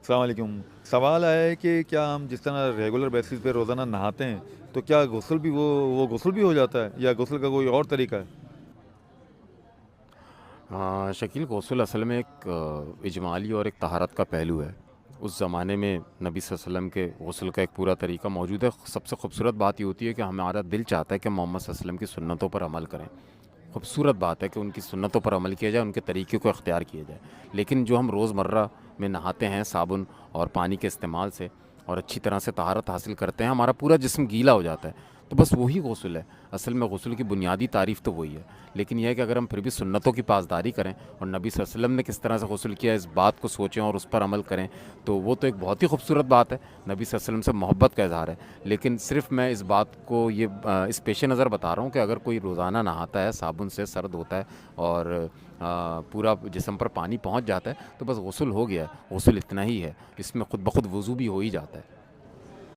السلام علیکم. سوال آیا ہے کہ کیا ہم جس طرح ریگولر بیسس پہ روزانہ نہاتے ہیں تو کیا غسل بھی وہ غسل بھی ہو جاتا ہے یا غسل کا کوئی اور طریقہ ہے؟ شکیل، غسل اصل میں ایک اجمالی اور ایک طہارت کا پہلو ہے. اس زمانے میں نبی صلی اللہ علیہ وسلم کے غسل کا ایک پورا طریقہ موجود ہے. سب سے خوبصورت بات یہ ہوتی ہے کہ ہمارا دل چاہتا ہے کہ محمد صلی اللہ علیہ وسلم کی سنتوں پر عمل کریں. خوبصورت بات ہے کہ ان کی سنتوں پر عمل کیا جائے، ان کے طریقے کو اختیار کیا جائے. لیکن جو ہم روز مرہ میں نہاتے ہیں صابن اور پانی کے استعمال سے اور اچھی طرح سے طہارت حاصل کرتے ہیں، ہمارا پورا جسم گیلا ہو جاتا ہے. تو بس وہی غسل ہے. اصل میں غسل کی بنیادی تعریف تو وہی ہے. لیکن یہ ہے کہ اگر ہم پھر بھی سنتوں کی پاسداری کریں اور نبی صلی اللہ علیہ وسلم نے کس طرح سے غسل کیا اس بات کو سوچیں اور اس پر عمل کریں، تو وہ تو ایک بہت ہی خوبصورت بات ہے. نبی صلی اللہ علیہ وسلم سے محبت کا اظہار ہے. لیکن صرف میں اس بات کو اس پیش نظر بتا رہا ہوں کہ اگر کوئی روزانہ نہاتا ہے، صابن سے سرد ہوتا ہے اور پورا جسم پر پانی پہنچ جاتا ہے، تو بس غسل ہو گیا ہے. غسل اتنا ہی ہے، اس میں خود بخود وضو بھی ہو ہی جاتا ہے.